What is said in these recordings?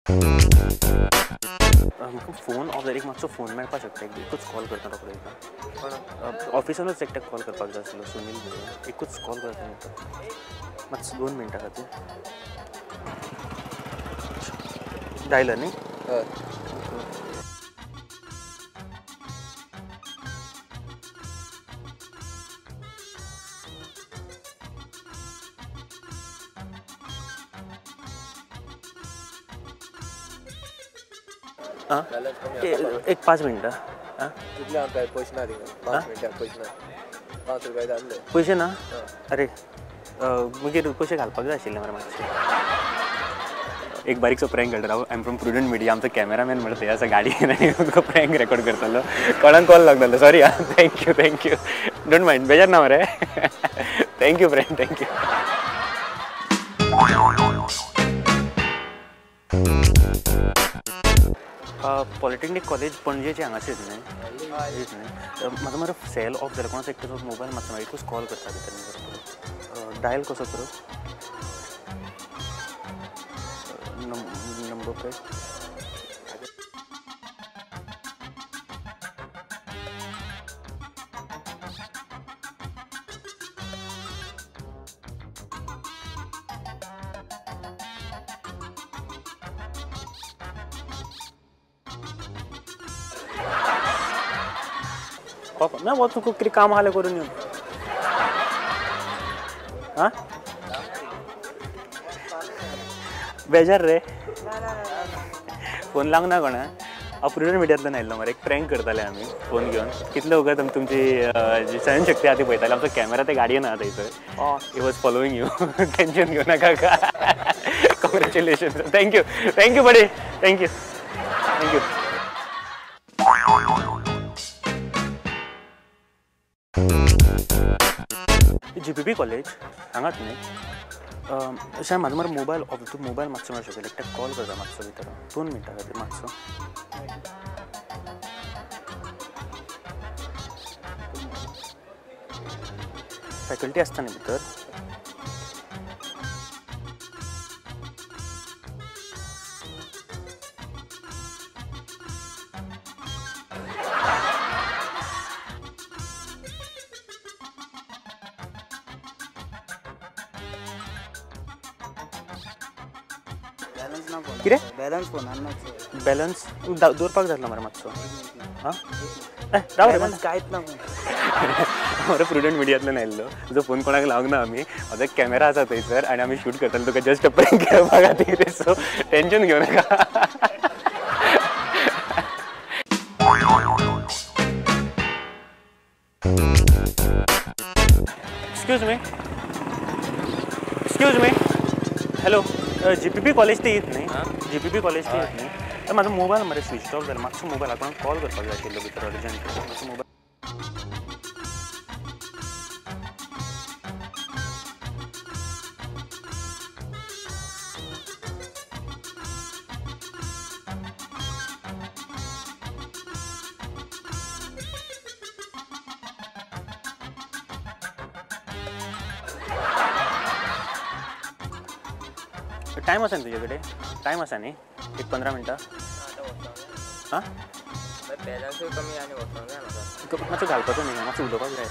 म्हाका phone of एक मातसो फोन मेळपा शकता एकूच कॉल करता रोखडो एका ऑफिसानूच एकट्याक कॉल करपाक जाय आशिल्लो सुनील म्हणून एकूच कॉल करता मातसो 2 मिनटां खातीर डायलर न्ही हां एक 5 मिनटां हां कितले आमकां पयशे ना थिंगा 5 मिनटां पयशे ना 5 रुपया जातले पयशे ना अरे मागीर पयशे घालपाक जाय आशिल्ले मरे मातशे एक बारीकसो प्रँक करता I am from prudent media आमचो कॅमेरामॅन म्हणटा थंय आसा गाडयेन आनी तुका प्रँक रेकॉर्ड करतालो कोणाक कॉल लागतालो सॉरी आं थँक्यू डोंट मायंड बेजार ना मरे thank you friend thank you polytechnic college पणजेचे हांगासर न्ही म्हाका मरे सेल ऑफ जाल्यार कोणाचो एकटो मोबायल मातसो एकूच कॉल करता भितर डायल कसो करूं नंबर प्लेट ना वो तुका कितें काम आसलें करून येवन हां बेजार रे फोन लावंक ना कोणा हांव प्रुडंट मिडियांतल्यान आयिल्लो मरे एक प्रँक करताले आमी फोन घेवन कितले वगत आमी तुमची जी सहनशक्ती आहा ती पळयताले आमचो कॅमेरा ते गाडयेन आहा थंयसर he was following you tension घेवं नाका कॉंग्रेच्युलेशन थँक्यू बडे थँक्यू GPP कॉलेज हांगाच न्ही शायद म्हाजो मरे मोबायल ऑफ तूं मोबायल मातसो मेळूं शकता एकट्याक कॉल करता मातसो भितर 2 मिनटां खातीर मातसो फॅकल्टी आसता न्ही भितर कितें बॅलन्स दवरपाक जातलो मरे मातसो हां राव रे कांयच ना मरे प्रुडंट मिडियांतल्यान आयिल्लो तुजो फोन कोणाक लावंक ना आमी म्हाजो एक कॅमेरा आसा थंयसर आनी आमी शूट करताले तुका जस्ट प्रँक करपा खातीर सो टेन्शन घेवं नाका excuse me hello GPP college ते येत न्ही GPP कॉलेज ते येत न्ही म्हाजो मोबायल मरे स्विच ऑफ जालो मातसो मोबायल कोणाक कॉल करपाक जाय आशिल्लो भितर अर्जंट मातसो मोबायल टायम आसा न्ही तुजे कडेन टायम आसा न्ही एक 15 मिनटां हां बॅलन्सूय कमी आनी वचोंक जाय म्हाका मातसो घालपाचो न्ही मातसो उलोवपाक जाय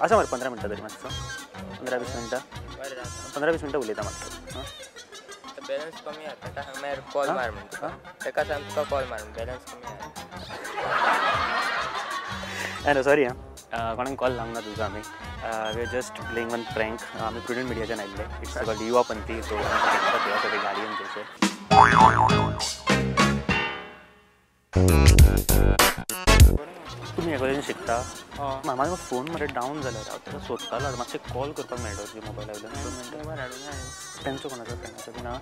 आसा मरे 15 मिनटां तरी मातसो 15-20 मिनटां 15-20 मिनटां उलयता मातसो हां बॅलन्स कमी आसा ताका सांग मागीर कॉल मार म्हणून तुका ताका सांग तुका कॉल मार बॅलन्स कमी आसा सॉरी हां कोणाक कॉल लावंक ना तुका आमी we are just playing one prank आमी प्रुडंट मिडियाच्यान आयिल्ले इट्स कॉल्ड युवा पंथी सो गाडयेन थंयसर तुमी हे कॉलेजीन शिकता म्हाजो फोन मरे डावन जाल्यार हांव ताका सोदतालो मातशें कॉल करपाक मेळटा तुज्या मोबायला वयल्यान 2 मिनटां तेंचो कोणाचो फ्रेंडाचो बीन आहा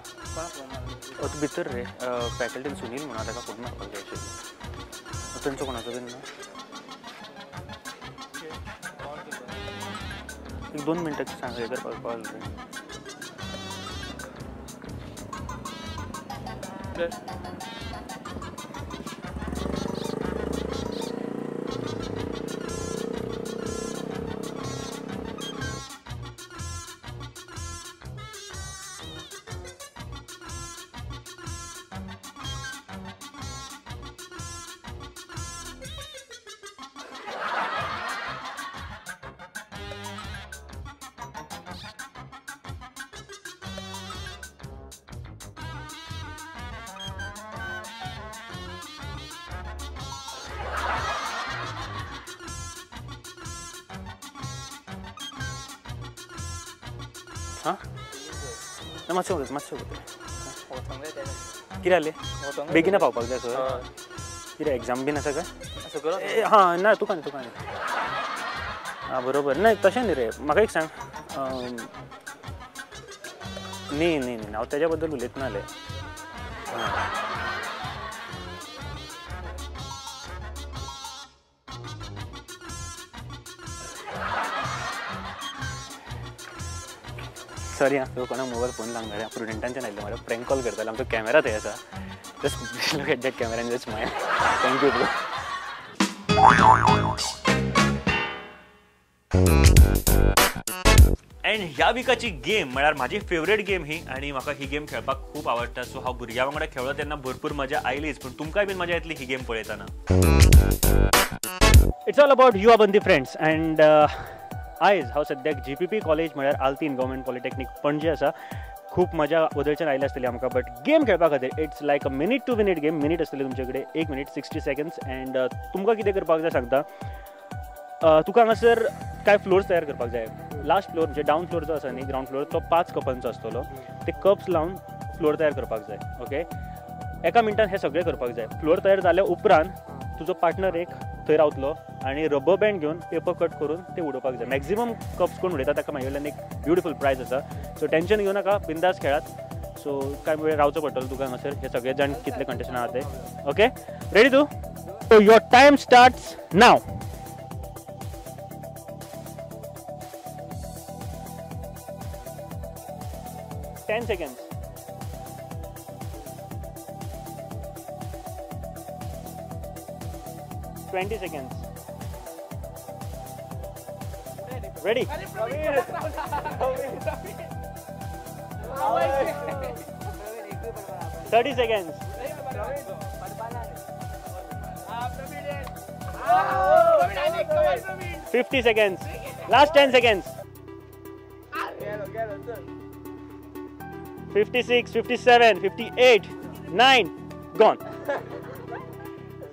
तूं भितर रे फॅकल्टीन सुनील म्हणून ताका फोन मारपाक जाय आशिल्लो तेंचो कोणाचो बीन ना एक 2 मिनटां सांग हे करपाक कॉल रे हां मातशें उगत वचोंक जाय कितें जालें बेगिना पावपाक जाय सो कितें एग्जाम बीन आसा काय हां ना तुका न्ही हां बरोबर नाही तशें न्ही रे म्हाका एक सांग न्ही न्ही न्ही हांव तेज्या बद्दल उलयतना जालें सॉरी हां तो कोणाक मोबायल फोन लावंक गाडी प्रुडंटांच्यान आयिल्लो म्हाका प्रँक कॉल करतालो आमचो कॅमेरा थंय आसा just look at that camera and just smile thank you bro and ह्या विकाची गेम म्हळ्यार म्हाजी फेवरेट गेम ही आनी म्हाका ही गेम खेळपाक खूब आवडटा सो हांव भुरग्यां वांगडा खेळ्ळो तेन्ना भरपूर मजा आयलीच पूण तुमकांय बीन मजा येतली ही गेम पळयतना it's all about you are the friends and आयज हांव सद्याक GPP कॉलेज म्हळ्यार आल्तीन गव्हर्मेंट पॉलिटेक्नीक पणजे आसा खूब मजा वदळच्यान आयली आसतली आमकां बट गेम खेळपा खातीर it's like a minute two minute game minute आसतली तुमचे कडेन 1 मिनीट 60 सेकंड्स एंड तुमकां कितें करपाक जाय सांगता तुका हांगासर कांय फ्लोर्स तयार करपाक जाय लास्ट फ्लोर म्हणजे डावन फ्लोर जो आसा न्ही ग्रावंड फ्लोर तो 5 कपांचो आसतलो ते कप्स लावन फ्लोर तयार करपाक जाय ओके एका मिनटान हे सगळें करपाक जाय फ्लोर तयार जाल्या उपरांत तुजो पार्टनर एक थंय रावतलो आनी रबर बँड घेवन पेपर कट करून ते उडोवपाक जाय मॅक्झिमम कप्स कोण उडयता ताका म्हागेल्यान एक ब्युटिफूल प्रायज आसा सो टेन्शन घेवं नाका बिंदास खेळात सो कांय वेळ रावचो पडटलो तुका हांगासर हे सगळे जाण कितले कंटेस्टंट आहा ते ओके रेडी तूं so your time starts now 10 seconds. Twenty seconds. Ready? 30 seconds. 50 seconds. Last 10 seconds. 56, 57, 58, 9, gone.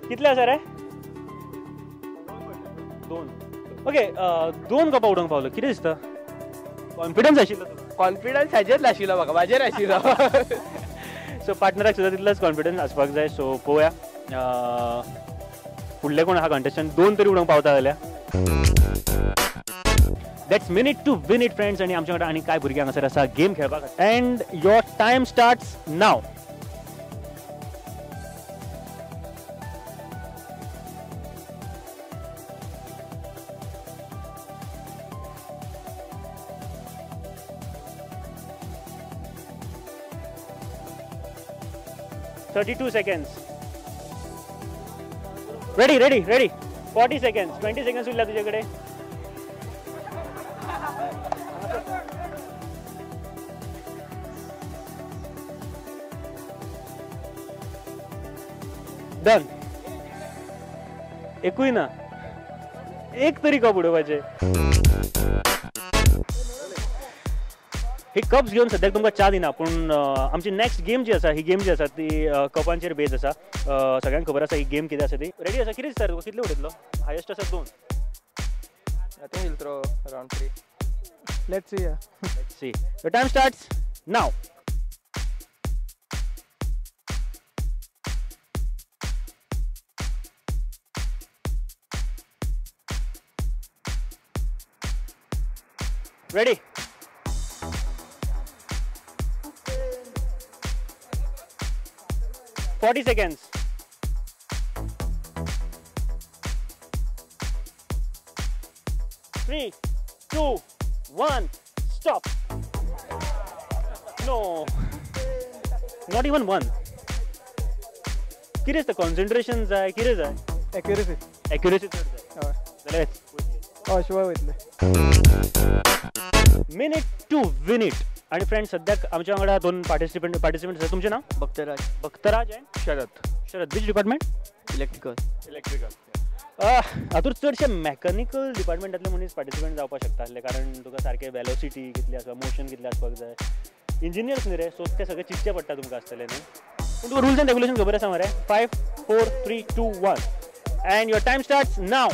कितले आसा रे? 2. ओके 2 कपां उडोवंक पावलो कितें दिसता? कॉन्फिडन्स आशिल्लो तुका? कॉन्फिडन्स हाजेर नाशिल्लो म्हाका म्हाजेर आशिल्लो. सो पार्टनराक सुद्दां तितलोच कॉन्फिडन्स आसपाक जाय सो पळोवया फुडले कोण आहा कंटेस्टंट 2 तरी उडोवंक पावता जाल्यार That's minute to win it friends आणि आमच्या आणि काय भुरगे हांगासर आसा गेम खेळपाक and your time starts now. "32 seconds. Ready. 40 seconds. 20 seconds उरल्या तुझ्याकडे. डन. एकूय ना एक तरी कप उडोवपाचे ही कप्स घेवन सद्याक तुमकां च्या दिना पूण आमची नेक्स्ट गेम जी आसा ही गेम जी आसा ती कपांचेर बेज आसा सगळ्यांक खबर आसा ही गेम कितें आसा ती रेडी आसा कितें दिसता तुका कितले उडयतलो हायेस्ट आसा 2 I think we'll throw around 3. Let's see. Let's see. Your time starts now. Ready? "40 seconds. 3, 2, 1, stop. No, not even one. कितें दिसता कॉन्सन्ट्रेशन जाय कितें जाय Accuracy. एक्युरेसी चड जाय हय. जाल्यार शिवाय वयतले. मिनिट टू विन इट आणि फ्रेंड्स सद्याक आमच्या वांगडा 2 पार्टिसिपंट आसा तुमचें नांव Bhaktraj and Sharad which department electrical हातूंत चडशे मॅकॅनिकल डिपार्टमेंटांतले मनीस पार्टिसिपंट जावपाक शकता आसले कारण तुका सारकें वेलोसिटी कितली आसा मोशन कितलें आसपाक जाय इंजिनियर्स न्ही रे सो ते सगळें चिंतचें पडटा तुमकां आसतलें न्ही पूण तुका रुल्स एंड रेग्युलेशन खबर आसा मरे 5, 4, 3, 2, 1 and your time starts now.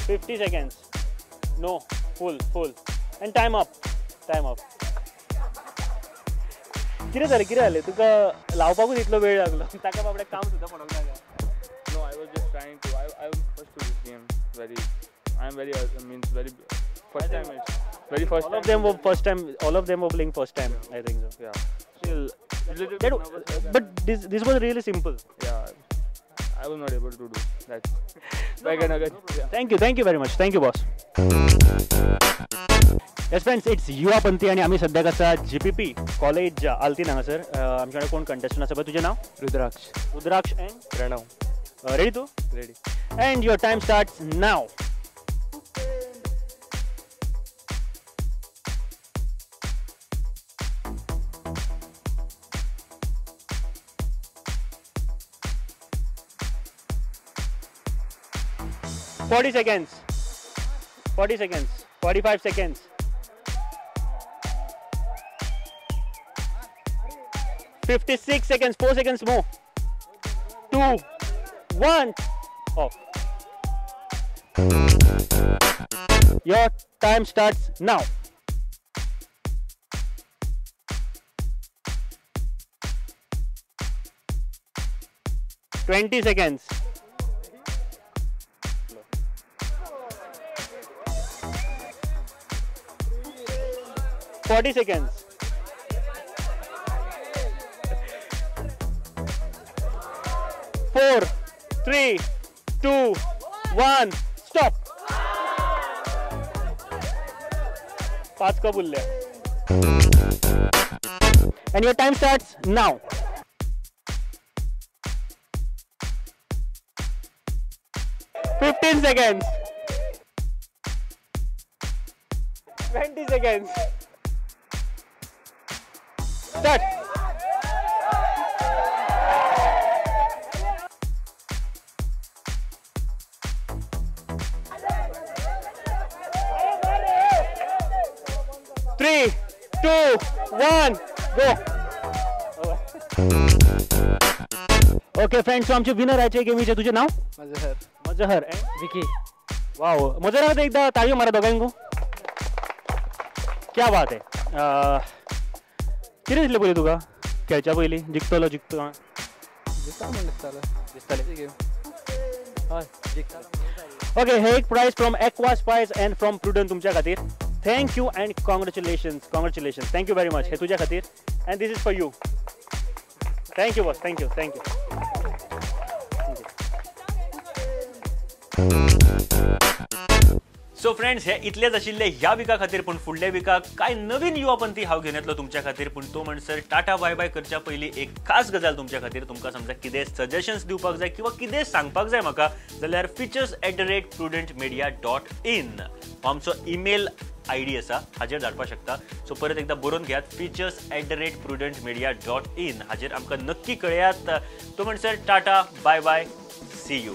50 seconds. No, full. And time up. कितें जालें तुका लावपाकूच इतलो वेळ लागलो ताका बाबड्या काम सुद्दां पडोंक जाय. No, I was just trying to. I was first to this game. First time. It's very first All time. of them were first time. All of them were playing first time. I think so. Yeah. Still, Little bit that, nervous, but this was really simple. yeah. I was not able to do that. Again. Yeah. Thank you very much. Thank you, boss. Yes friends, it's युवा पंथी आणि आम्ही सध्या कसा GPP college आलतीन हांगासर आमच्याकडे कोण contestant आसा पळय तुजें नाव रुद्राक्ष एंड Pranav. रेडी तू Ready. And your time starts now. Forty seconds. 45 seconds. 56 seconds. 4 seconds more. 2, 1. Off. Your time starts now. Twenty seconds. Forty seconds. 4, 3, 2, 1. Stop. 5 का बोलले. And your time starts now. 15 seconds. 20 seconds. Start. Three, 2, 1, go. Okay friends, so आमचे winner आहे गेमीचे. तुझे नाव? मजहर and Vicky. वाव, मजहर एकदा ताळी मारा दोघांको. क्या बात आहे. किती दिसले पहिले तुका खेळच्या पयलीं जिखतलो ओके. हे एक prize from Aqua Spice and from Prudent तुमच्या खातीर. Thank you and congratulations. Thank you very much. हे तुझ्या खातीर and this is for you. Thank you boss. Thank you. So friends, हे इतलेच आशिल्ले ह्या विका खातीर. पण फुडल्या विकाक काय नवीन युवापंथी हांव घेवन येतलो तुमच्या खातीर. पण तो म्हणसर टाटा बाय बाय करच्या पयलीं एक खास गजाल तुमच्या खातीर. तुमकां समजा कितें सजेशन्स दिवपाक जाय किंवा कितें सांगपाक जाय म्हाका जाल्यार features@prudentmedia.in हो आमचो ईमेल ID आसा, हाजेर धाडपाक शकता. सो परत एकदा बरोवन घेयात features@prudentmedia.in. हाजेर आमकां नक्की कळयात. तो म्हणसर टाटा बाय बाय. See you.